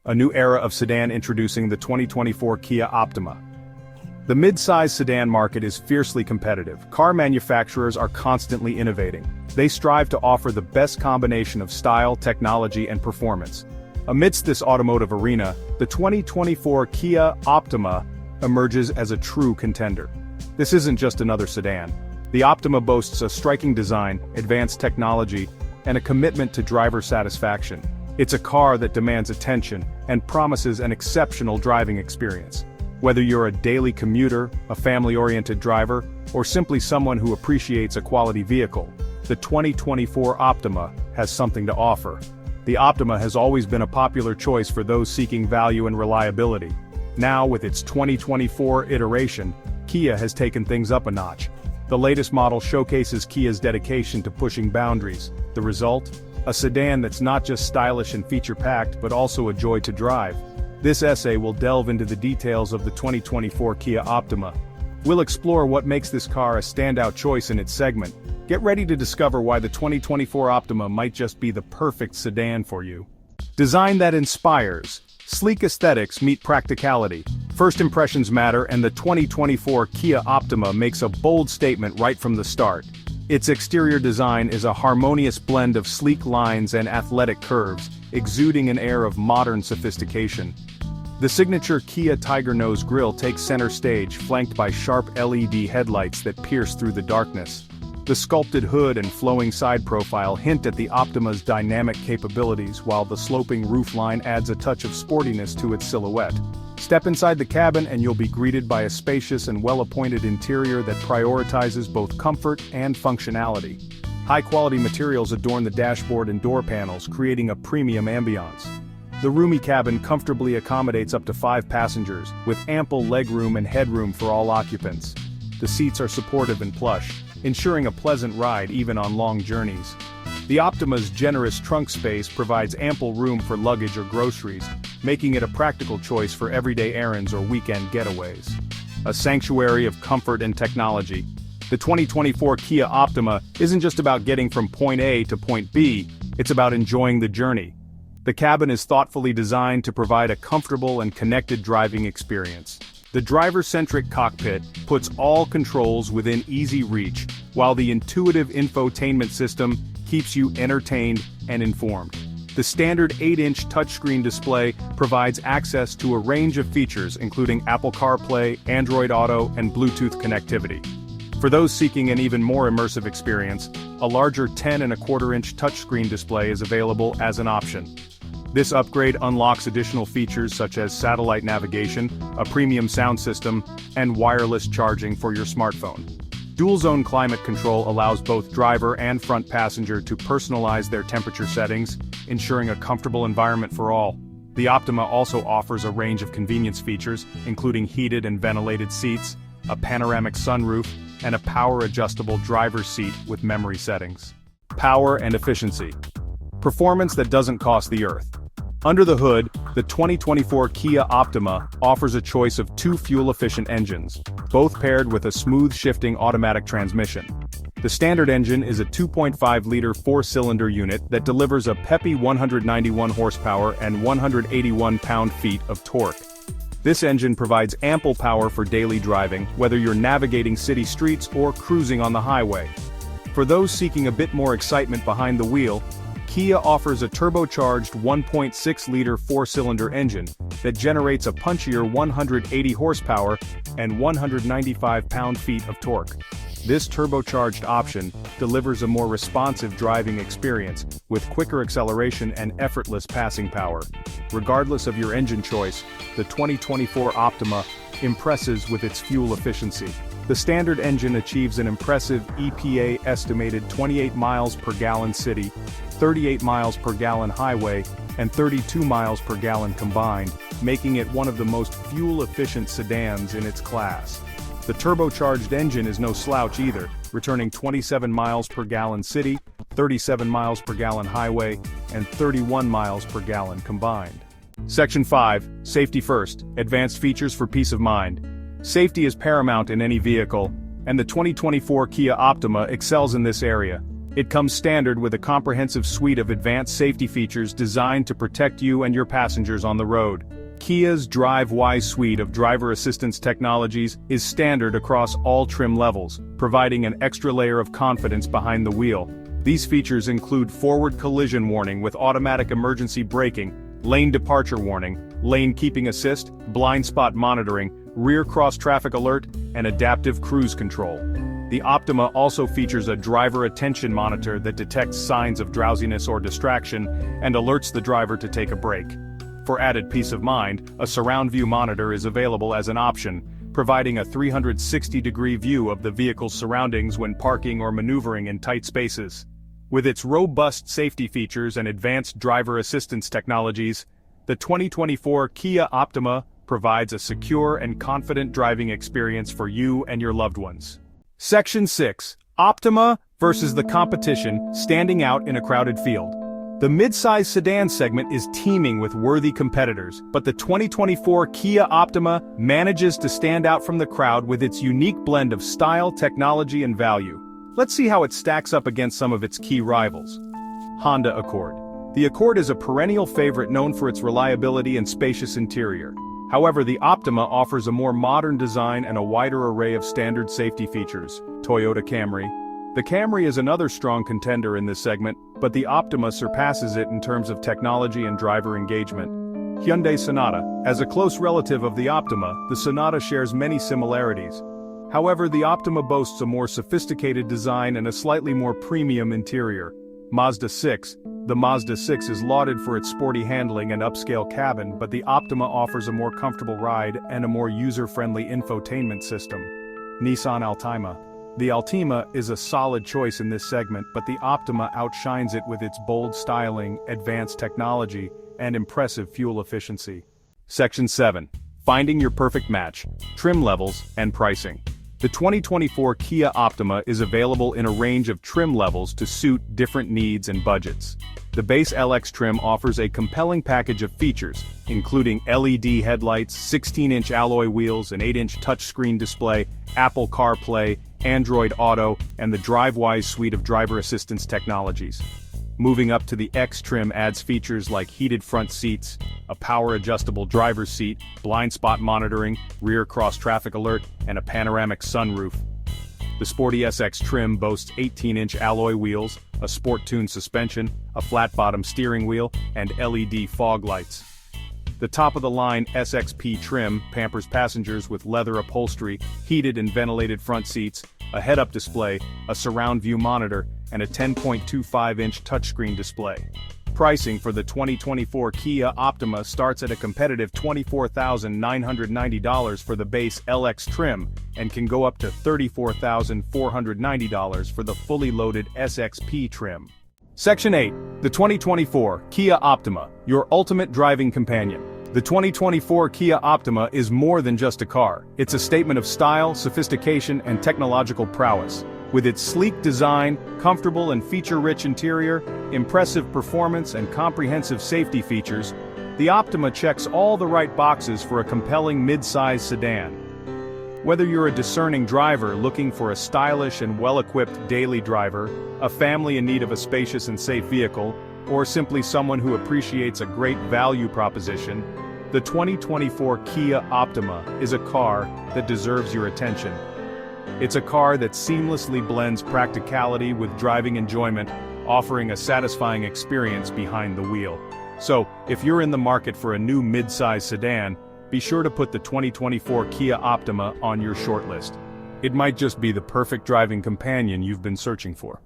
a new era of sedan introducing the 2024 Kia Optima. The mid-size sedan market is fiercely competitive. Car manufacturers are constantly innovating. They strive to offer the best combination of style, technology, and performance. Amidst this automotive arena, the 2024 Kia Optima emerges as a true contender. This isn't just another sedan. The Optima boasts a striking design, advanced technology, and a commitment to driver satisfaction. It's a car that demands attention and promises an exceptional driving experience. Whether you're a daily commuter, a family-oriented driver, or simply someone who appreciates a quality vehicle, the 2024 Optima has something to offer. The Optima has always been a popular choice for those seeking value and reliability. Now, with its 2024 iteration, Kia has taken things up a notch. The latest model showcases Kia's dedication to pushing boundaries. The result? A sedan that's not just stylish and feature-packed but also a joy to drive. This essay will delve into the details of the 2024 Kia Optima. We'll explore what makes this car a standout choice in its segment. Get ready to discover why the 2024 Optima might just be the perfect sedan for you. Design that inspires. Sleek aesthetics meet practicality. First impressions matter, and the 2024 Kia Optima makes a bold statement right from the start. Its exterior design is a harmonious blend of sleek lines and athletic curves, exuding an air of modern sophistication. The signature Kia Tiger Nose grille takes center stage, flanked by sharp LED headlights that pierce through the darkness. The sculpted hood and flowing side profile hint at the Optima's dynamic capabilities, while the sloping roofline adds a touch of sportiness to its silhouette. Step inside the cabin and you'll be greeted by a spacious and well-appointed interior that prioritizes both comfort and functionality. High-quality materials adorn the dashboard and door panels, creating a premium ambiance. The roomy cabin comfortably accommodates up to 5 passengers, with ample legroom and headroom for all occupants. The seats are supportive and plush, ensuring a pleasant ride even on long journeys. The Optima's generous trunk space provides ample room for luggage or groceries, making it a practical choice for everyday errands or weekend getaways. A sanctuary of comfort and technology, the 2024 Kia Optima isn't just about getting from point A to point B, it's about enjoying the journey. The cabin is thoughtfully designed to provide a comfortable and connected driving experience. The driver-centric cockpit puts all controls within easy reach, while the intuitive infotainment system keeps you entertained and informed. The standard 8-inch touchscreen display provides access to a range of features including Apple CarPlay, Android Auto, and Bluetooth connectivity. For those seeking an even more immersive experience, a larger 10.25-inch touchscreen display is available as an option. This upgrade unlocks additional features such as satellite navigation, a premium sound system, and wireless charging for your smartphone. Dual-zone climate control allows both driver and front passenger to personalize their temperature settings, ensuring a comfortable environment for all. The Optima also offers a range of convenience features, including heated and ventilated seats, a panoramic sunroof, and a power-adjustable driver's seat with memory settings. Power and efficiency. Performance that doesn't cost the earth. Under the hood, the 2024 Kia Optima offers a choice of 2 fuel-efficient engines, both paired with a smooth-shifting automatic transmission. The standard engine is a 2.5-liter 4-cylinder unit that delivers a peppy 191 horsepower and 181 pound-feet of torque. This engine provides ample power for daily driving, whether you're navigating city streets or cruising on the highway. For those seeking a bit more excitement behind the wheel, Kia offers a turbocharged 1.6-liter 4-cylinder engine that generates a punchier 180 horsepower and 195 pound-feet of torque. This turbocharged option delivers a more responsive driving experience, with quicker acceleration and effortless passing power. Regardless of your engine choice, the 2024 Optima impresses with its fuel efficiency. The standard engine achieves an impressive EPA-estimated 28 miles per gallon city, 38 miles per gallon highway, and 32 miles per gallon combined, making it one of the most fuel-efficient sedans in its class. The turbocharged engine is no slouch either, returning 27 miles per gallon city, 37 miles per gallon highway, and 31 miles per gallon combined. Section 5, Safety First, Advanced Features for Peace of Mind. Safety is paramount in any vehicle, and the 2024 Kia Optima excels in this area. It comes standard with a comprehensive suite of advanced safety features designed to protect you and your passengers on the road. Kia's DriveWise suite of driver assistance technologies is standard across all trim levels, providing an extra layer of confidence behind the wheel. These features include forward collision warning with automatic emergency braking, lane departure warning, lane keeping assist, blind spot monitoring, rear cross traffic alert, and adaptive cruise control. The Optima also features a driver attention monitor that detects signs of drowsiness or distraction and alerts the driver to take a break. For added peace of mind, a surround view monitor is available as an option, providing a 360-degree view of the vehicle's surroundings when parking or maneuvering in tight spaces. With its robust safety features and advanced driver assistance technologies, the 2024 Kia Optima provides a secure and confident driving experience for you and your loved ones. Section 6. Optima versus the competition, standing out in a crowded field. The mid-size sedan segment is teeming with worthy competitors, but the 2024 Kia Optima manages to stand out from the crowd with its unique blend of style, technology, and value. Let's see how it stacks up against some of its key rivals. Honda Accord. The Accord is a perennial favorite known for its reliability and spacious interior. However, the Optima offers a more modern design and a wider array of standard safety features. Toyota Camry. The Camry is another strong contender in this segment, but the Optima surpasses it in terms of technology and driver engagement. Hyundai Sonata. As a close relative of the Optima, the Sonata shares many similarities. However, the Optima boasts a more sophisticated design and a slightly more premium interior. Mazda 6. The Mazda 6 is lauded for its sporty handling and upscale cabin, but the Optima offers a more comfortable ride and a more user-friendly infotainment system. Nissan Altima. The Altima is a solid choice in this segment, but the Optima outshines it with its bold styling, advanced technology, and impressive fuel efficiency. Section 7. Finding your perfect match, trim levels, and pricing. The 2024 Kia Optima is available in a range of trim levels to suit different needs and budgets. The base LX trim offers a compelling package of features, including LED headlights, 16-inch alloy wheels, an 8-inch touchscreen display, Apple CarPlay, Android Auto, and the DriveWise suite of driver assistance technologies. Moving up to the X trim adds features like heated front seats, a power-adjustable driver's seat, blind spot monitoring, rear cross-traffic alert, and a panoramic sunroof. The sporty SX trim boasts 18-inch alloy wheels, a sport-tuned suspension, a flat-bottom steering wheel, and LED fog lights. The top-of-the-line SXP trim pampers passengers with leather upholstery, heated and ventilated front seats, a head-up display, a surround view monitor, and a 10.25-inch touchscreen display. Pricing for the 2024 Kia Optima starts at a competitive $24,990 for the base LX trim and can go up to $34,490 for the fully loaded SXP trim. Section 8. The 2024 Kia Optima, your ultimate driving companion. The 2024 Kia Optima is more than just a car. It's a statement of style, sophistication, and technological prowess. With its sleek design, comfortable and feature-rich interior, impressive performance, and comprehensive safety features, the Optima checks all the right boxes for a compelling mid-size sedan. Whether you're a discerning driver looking for a stylish and well-equipped daily driver, a family in need of a spacious and safe vehicle, or simply someone who appreciates a great value proposition, the 2024 Kia Optima is a car that deserves your attention. It's a car that seamlessly blends practicality with driving enjoyment, offering a satisfying experience behind the wheel. So, if you're in the market for a new mid-size sedan, be sure to put the 2024 Kia Optima on your shortlist. It might just be the perfect driving companion you've been searching for.